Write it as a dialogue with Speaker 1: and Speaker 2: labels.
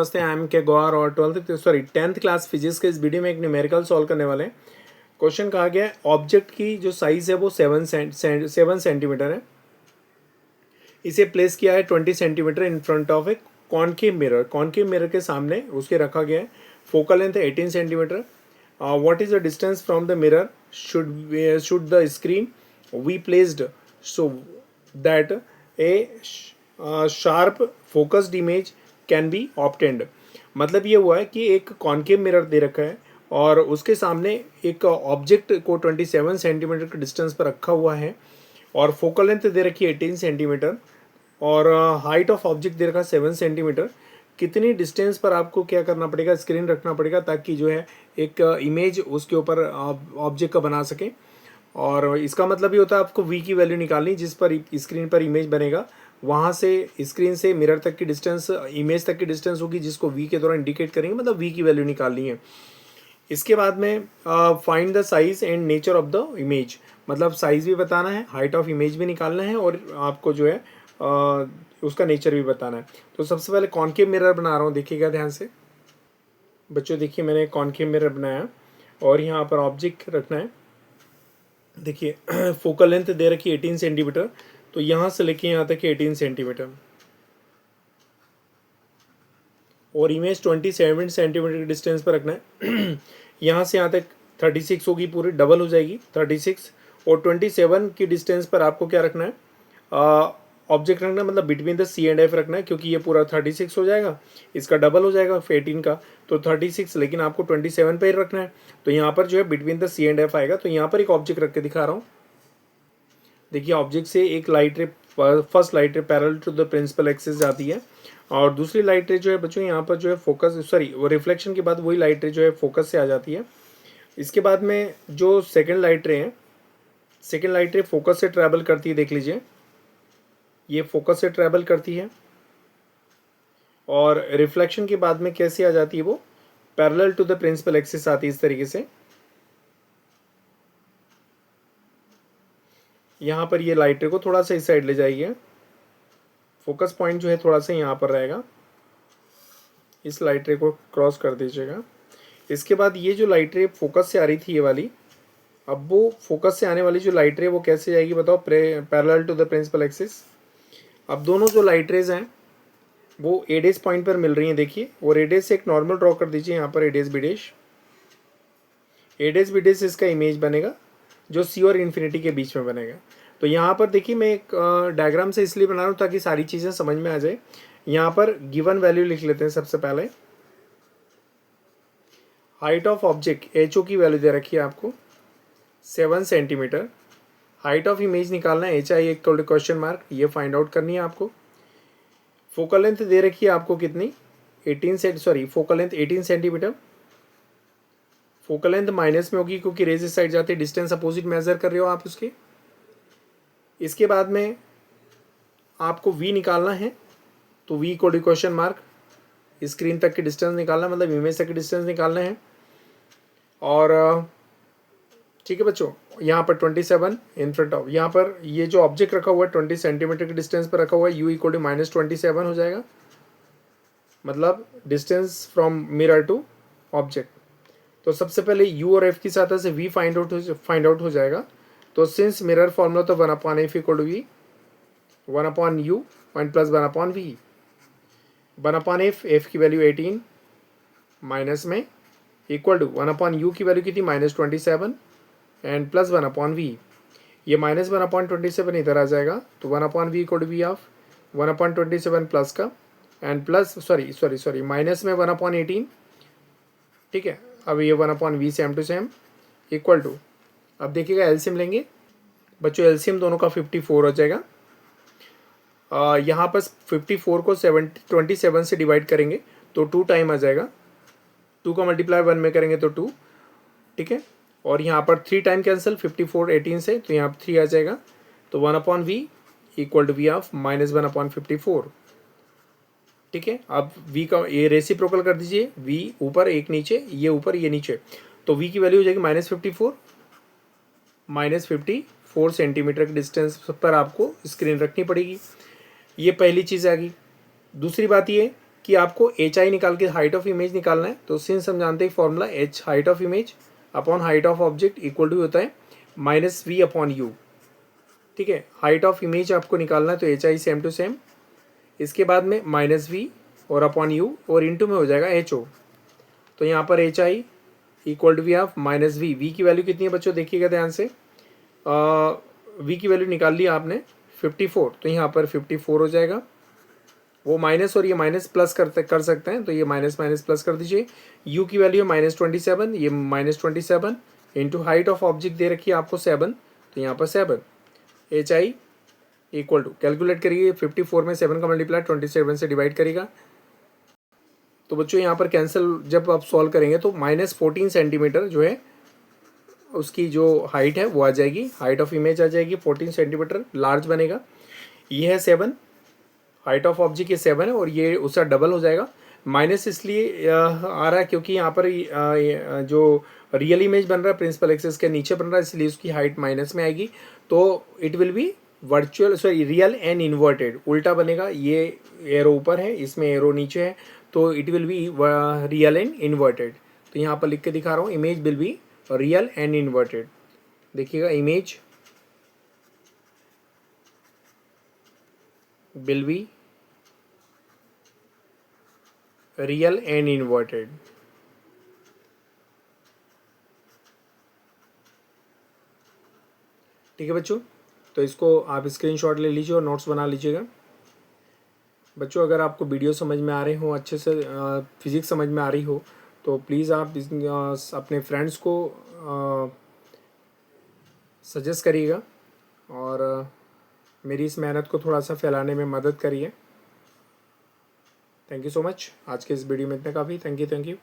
Speaker 1: नमस्ते, I am के गौर और 10th क्लास फिजिक्स के इस वीडियो में एक न्यूमेरिकल सॉल्व करने वाले हैं। क्वेश्चन कहा गया है ऑब्जेक्ट की जो साइज है वो 7 सेंटीमीटर है। इसे प्लेस किया है 20 centimetre in front of a concave mirror के सामने उसके रखा गया है। फोकल लेंथ है 18 centimetre. What is the distance from the mirror should the screen we placed so that a sharp focused image can be obtained. मतलब ये हुआ है कि एक कॉन्केव मिरर दे रखा है और उसके सामने एक ऑब्जेक्ट को 27 सेंटीमीटर के डिस्टेंस पर रखा हुआ है और फोकल लेंथ दे रखी है 18 सेंटीमीटर और हाइट ऑफ ऑब्जेक्ट दे रखा है 7 सेंटीमीटर। कितनी डिस्टेंस पर आपको क्या करना पड़ेगा, स्क्रीन रखना पड़ेगा ताकि जो है एक इमेज उसके ऊपर ऑब्जेक्ट का बना सके। और इसका मतलब ये होता है आपको v की वैल्यू निकालनी जिस पर स्क्रीन पर इमेज बनेगा, वहाँ से स्क्रीन से मिरर तक की डिस्टेंस इमेज तक की डिस्टेंस होगी जिसको v के द्वारा इंडिकेट करेंगे, मतलब v की वैल्यू निकालनी है। इसके बाद में find the size and nature of the image, मतलब साइज भी बताना है, हाइट ऑफ इमेज भी निकालना है और आपको जो है उसका नेचर भी बताना है। तो सबसे पहले कॉन्केव मिरर बना रहा हूँ, देखिएगा ध्यान से बच्चों। देखिए मैंने कॉन्केव मिरर बनाया और यहाँ पर ऑब्जेक्ट रखना है। देखिए फोकल लेंथ दे रखी 18 सेंटीमीटर, तो यहाँ से लेके यहाँ तक 18 सेंटीमीटर और इमेज 27 सेंटीमीटर के डिस्टेंस पर रखना है। यहाँ से यहाँ तक 36 होगी, पूरी डबल हो जाएगी 36 और 27 की डिस्टेंस पर आपको क्या रखना है, ऑब्जेक्ट रखना है, मतलब between the C and F रखना है क्योंकि ये पूरा 36 हो जाएगा, इसका डबल हो जाएगा 18 का, तो 36 लेकिन आपको 27 पे ही रखना है। तो यहाँ पर जो है between the C and F आएगा। तो यहाँ पर एक ऑब्जेक्ट रख के दिखा रहा हूँ। देखिए ऑब्जेक्ट से एक light ray, first light ray parallel to the principal axis जाती है और दूसरी लाइट रे जो है बच्चों यहाँ पर जो है फोकस वो रिफ्लेक्शन के बाद वही लाइट रे जो है फोकस से आ जाती है। इसके बाद में जो सेकेंड लाइट रे है, सेकेंड लाइट रे फोकस से ट्रैवल करती है, देख लीजिए ये फोकस से ट्रैवल करती है और रिफ्लेक्शन के बाद में कैसे आ जाती है, वो parallel to the principal axis आती है इस तरीके से। यहाँ पर ये लाइट रे को थोड़ा सा इस साइड ले जाइए, फोकस पॉइंट जो है थोड़ा सा यहाँ पर रहेगा, इस लाइट रे को क्रॉस कर दीजिएगा। इसके बाद ये जो लाइट रे फोकस से आ रही थी ये वाली, अब वो फोकस से आने वाली जो लाइट रे वो कैसे जाएगी बताओ, parallel to the principal axis. अब दोनों जो लाइट रेज हैं वो ए डेज पॉइंट पर मिल रही हैं, देखिए, और ए डेज से एक नॉर्मल ड्रॉ कर दीजिए यहाँ पर, ए डेज बी डेज इसका इमेज बनेगा जो सी और इन्फिनिटी के बीच में बनेगा। तो यहाँ पर देखिए मैं एक डायग्राम से इसलिए बना रहा हूँ ताकि सारी चीज़ें समझ में आ जाए। यहाँ पर गिवन वैल्यू लिख लेते हैं सबसे पहले। Height of object H O की वैल्यू दे रखी है आपको 7 सेंटीमीटर। हाइट ऑफ इमेज निकालना है, H I equal to question mark, ये फाइंड आउट करनी है आपको। फोकल लेंथ दे रखी है आपको कितनी, focal length 18 centimetre. Focal length minus में होगी क्योंकि रेज इस साइड जाते हैं, डिस्टेंस अपोजिट मेजर कर रहे हो आप उसके। इसके बाद में आपको v निकालना है, तो v equal to question mark, screen तक की डिस्टेंस निकालना, मतलब इमेज तक की डिस्टेंस निकालना है। और ठीक है बच्चों, यहाँ पर 27 इन फ्रंट ऑफ, यहाँ पर ये जो ऑब्जेक्ट रखा हुआ है 20 सेंटीमीटर के डिस्टेंस पर रखा हुआ है, u इक्वल टू -27 हो जाएगा, मतलब distance from mirror to object. तो सबसे पहले u और f की सहायता से v फाइंड आउट हो जाएगा। तो सिंस मिरर फॉर्मूला तो 1/f equal to v, 1/u and plus 1/v। 1/f, f की वैल्यू 18 माइनस में इक्वल टू 1/u की वैल्यू कितनी -27 एंड प्लस 1/v। ये -1/27 इधर आ जाएगा, तो 1/v equal to v of 1/27 plus का एंड प्लस सॉरी माइनस में 1/18। ठीक है, अब ये 1/v same to same equal to, अब देखिएगा एलसीएम लेंगे बच्चों, एलसीएम दोनों का 54 हो जाएगा। यहाँ पर 54 को 27 से डिवाइड करेंगे तो 2 टाइम आ जाएगा, 2 का मल्टीप्लाई 1 में करेंगे तो 2, ठीक है। और यहाँ पर 3 टाइम कैंसिल 54 18 से, तो यहाँ पर 3 आ जाएगा, तो 1/v equal to v of -1/54। ठीक है, अब v का ये रेसिप्रोकल कर दीजिए, v ऊपर एक नीचे, ये ऊपर ये नीचे, तो v की वैल्यू हो जाएगी -54 सेंटीमीटर के डिस्टेंस पर आपको स्क्रीन रखनी पड़ेगी। ये पहली चीज़ आ गई। दूसरी बात ये कि आपको एच आई निकाल के हाइट ऑफ इमेज निकालना है, तो सिंस हम जानते हैं formula H height of image upon height of object equal to होता है माइनस वी अपॉन यू। ठीक है, हाइट ऑफ इमेज आपको निकालना है तो H I same to same, इसके बाद में माइनस वी और अपॉन यू और इंटू में हो जाएगा एच ओ। तो यहाँ पर H I equal to V of minus V, V की वैल्यू कितनी है बच्चों देखिएगा ध्यान से, वी की वैल्यू निकाल ली आपने 54, तो यहाँ पर 54 हो जाएगा। वो माइनस और ये माइनस प्लस कर सकते हैं, तो ये माइनस माइनस प्लस कर दीजिए। यू की वैल्यू है -27, ये -27 इंटू हाइट ऑफ ऑब्जेक्ट दे रखी है आपको 7, तो यहाँ पर 7 H I equal to calculate करिए 54 में 7 का मल्टीप्लाई 27 से डिवाइड करेगा, तो बच्चों यहाँ पर कैंसिल जब आप सॉल्व करेंगे तो -14 सेंटीमीटर जो है उसकी जो हाइट है वो आ जाएगी, हाइट ऑफ इमेज आ जाएगी 14 सेंटीमीटर, लार्ज बनेगा। ये है 7, हाइट ऑफ ऑब्जेक्ट ये 7 है और ये उसका डबल हो जाएगा। माइनस इसलिए आ रहा है क्योंकि यहाँ पर जो रियल इमेज बन रहा है प्रिंसिपल एक्सिस के नीचे बन रहा है, इसलिए उसकी हाइट माइनस में आएगी, तो it will B virtual sorry real and inverted, उल्टा बनेगा। ये एरो ऊपर है, इसमें एरो नीचे है, तो it will be real and inverted. तो यहाँ पर लिख के दिखा रहा हूँ, image will be real and inverted. देखिएगा, image will be real and inverted. ठीक है बच्चों, तो इसको आप स्क्रीनशॉट ले लीजिए और नोट्स बना लीजिएगा। बच्चों अगर आपको वीडियो समझ में आ रहे हो, अच्छे से फिज़िक्स समझ में आ रही हो, तो प्लीज़ आप अपने फ्रेंड्स को सजेस्ट करिएगा और मेरी इस मेहनत को थोड़ा सा फैलाने में मदद करिए। Thank you so much. आज के इस वीडियो में इतना काफ़ी। Thank you.